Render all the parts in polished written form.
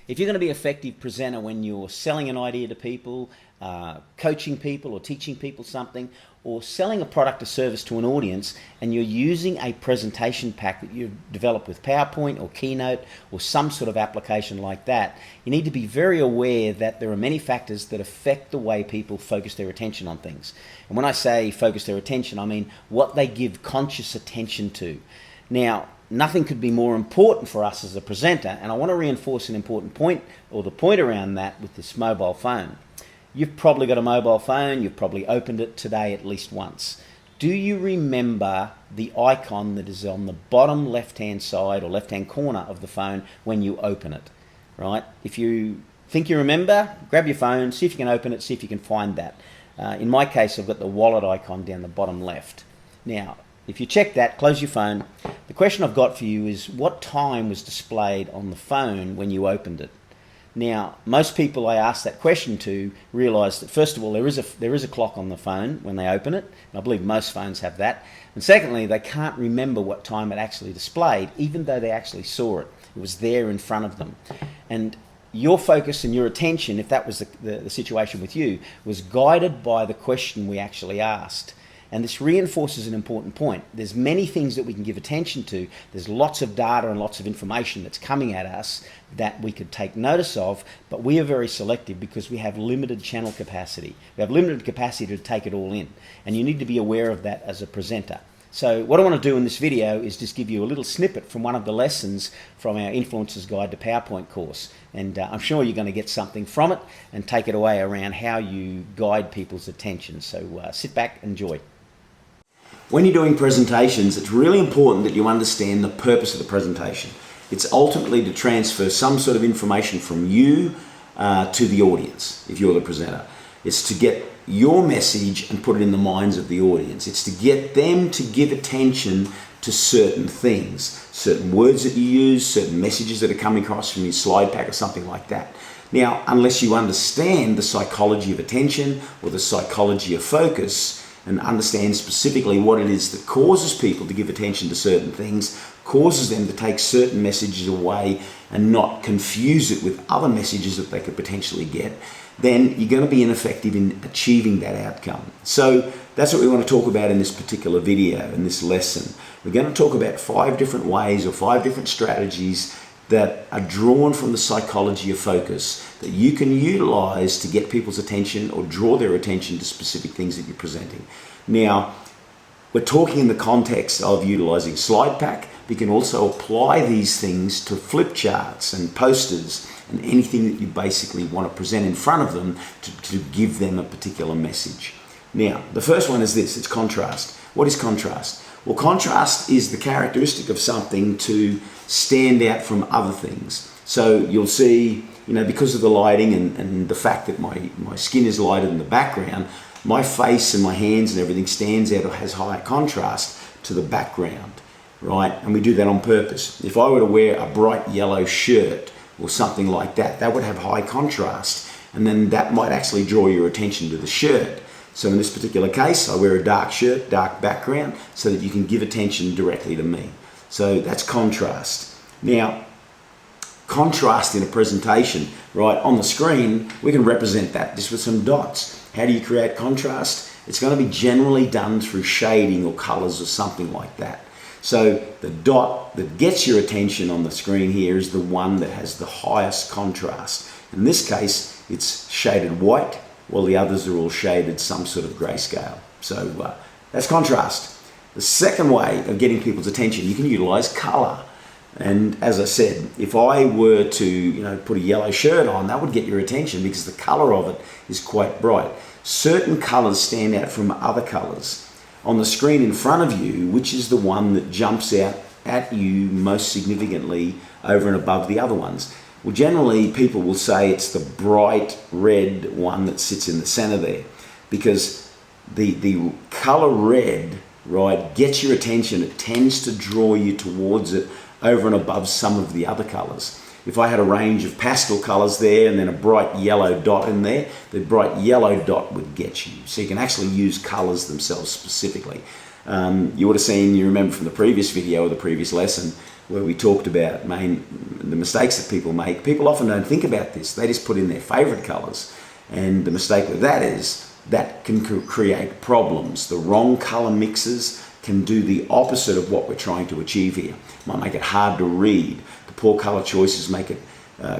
If you're going to be an effective presenter when you're selling an idea to people, coaching people or teaching people something, or selling a product or service to an audience, and you're using a presentation pack that you've developed with PowerPoint or Keynote or some sort of application like that, you need to be very aware that there are many factors that affect the way people focus their attention on things. And when I say focus their attention, I mean what they give conscious attention to. Now, nothing could be more important for us as a presenter, and I want to reinforce an important point, or the point around that, with this mobile phone. You've probably got a mobile phone, you've probably opened it today at least once. Do you remember the icon that is on the bottom left-hand side or left-hand corner of the phone when you open it, right? If you think you remember, grab your phone, see if you can open it, see if you can find that. In my case, I've got the wallet icon down the bottom left. Now, if you check that, close your phone. The question I've got for you is, what time was displayed on the phone when you opened it? Now, most people I ask that question to realise that, first of all, there is a clock on the phone when they open it, and I believe most phones have that. And secondly, they can't remember what time it actually displayed, even though they actually saw it. It was there in front of them. And your focus and your attention, if that was the situation with you, was guided by the question we actually asked. And this reinforces an important point. There's many things that we can give attention to. There's lots of data and lots of information that's coming at us that we could take notice of, but we are very selective because we have limited channel capacity. We have limited capacity to take it all in, and you need to be aware of that as a presenter. So what I want to do in this video is just give you a little snippet from one of the lessons from our Influencer's Guide to PowerPoint course, and I'm sure you're going to get something from it and take it away around how you guide people's attention. So sit back, enjoy. When you're doing presentations, it's really important that you understand the purpose of the presentation. It's ultimately to transfer some sort of information from you to the audience, if you're the presenter. It's to get your message and put it in the minds of the audience. It's to get them to give attention to certain things, certain words that you use, certain messages that are coming across from your slide pack or something like that. Now, unless you understand the psychology of attention or the psychology of focus, and understand specifically what it is that causes people to give attention to certain things, causes them to take certain messages away and not confuse it with other messages that they could potentially get, then you're going to be ineffective in achieving that outcome. So that's what we want to talk about in this particular video, in this lesson. We're going to talk about 5 different ways or 5 different strategies that are drawn from the psychology of focus that you can utilize to get people's attention or draw their attention to specific things that you're presenting. Now, we're talking in the context of utilizing slide pack. We can also apply these things to flip charts and posters and anything that you basically want to present in front of them to give them a particular message. Now, the first one is this, it's contrast. What is contrast? Well, contrast is the characteristic of something to stand out from other things. So you'll see, because of the lighting and the fact that my skin is lighter than the background, my face and my hands and everything stands out or has higher contrast to the background, right? And we do that on purpose. If I were to wear a bright yellow shirt or something like that, that would have high contrast, and then that might actually draw your attention to the shirt. So in this particular case, I wear a dark shirt, dark background, so that you can give attention directly to me. So that's contrast. Now, contrast in a presentation, right, on the screen, we can represent that just with some dots. How do you create contrast? It's going to be generally done through shading or colors or something like that. So the dot that gets your attention on the screen here is the one that has the highest contrast. In this case, it's shaded white, while the others are all shaded some sort of grayscale. So that's contrast. The second way of getting people's attention, you can utilize color. And as I said, if I were to put a yellow shirt on, that would get your attention because the color of it is quite bright. Certain colors stand out from other colors. On the screen in front of you, which is the one that jumps out at you most significantly over and above the other ones? Well, generally people will say it's the bright red one that sits in the center there, because the color red, right, gets your attention. It tends to draw you towards it over and above some of the other colors. If I had a range of pastel colors there and then a bright yellow dot in there, the bright yellow dot would get you. So you can actually use colors themselves specifically. You would have seen, you remember from the previous video or the previous lesson, where we talked about the mistakes that people make. People often don't think about this. They just put in their favourite colours. And the mistake with that is that can create problems. The wrong colour mixes can do the opposite of what we're trying to achieve here. Might make it hard to read. The poor colour choices make it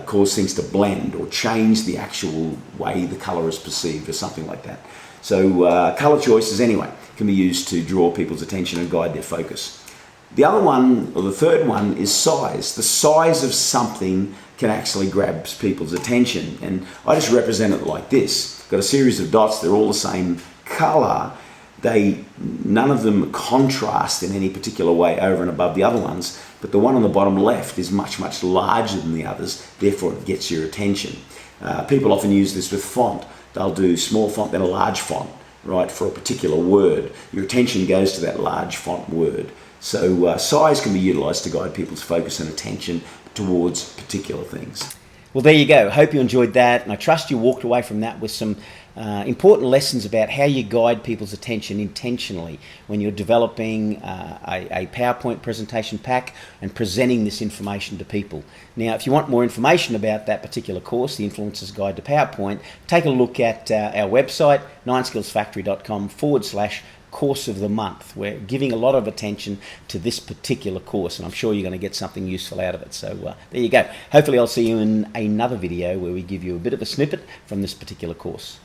cause things to blend or change the actual way the colour is perceived or something like that. So colour choices, anyway, can be used to draw people's attention and guide their focus. The other one, or the third one, is size. The size of something can actually grab people's attention. And I just represent it like this. Got a series of dots, they're all the same colour. None of them contrast in any particular way over and above the other ones, but the one on the bottom left is much, much larger than the others, therefore it gets your attention. People often use this with font. They'll do small font, then a large font, right, for a particular word. Your attention goes to that large font word. So size can be utilised to guide people's focus and attention towards particular things. Well, there you go. Hope you enjoyed that, and I trust you walked away from that with some important lessons about how you guide people's attention intentionally when you're developing a PowerPoint presentation pack and presenting this information to people. Now, if you want more information about that particular course, the Influencer's Guide to PowerPoint, take a look at our website, 9skillsfactory.com/course of the month. We're giving a lot of attention to this particular course, and I'm sure you're going to get something useful out of it. So there you go. Hopefully I'll see you in another video where we give you a bit of a snippet from this particular course.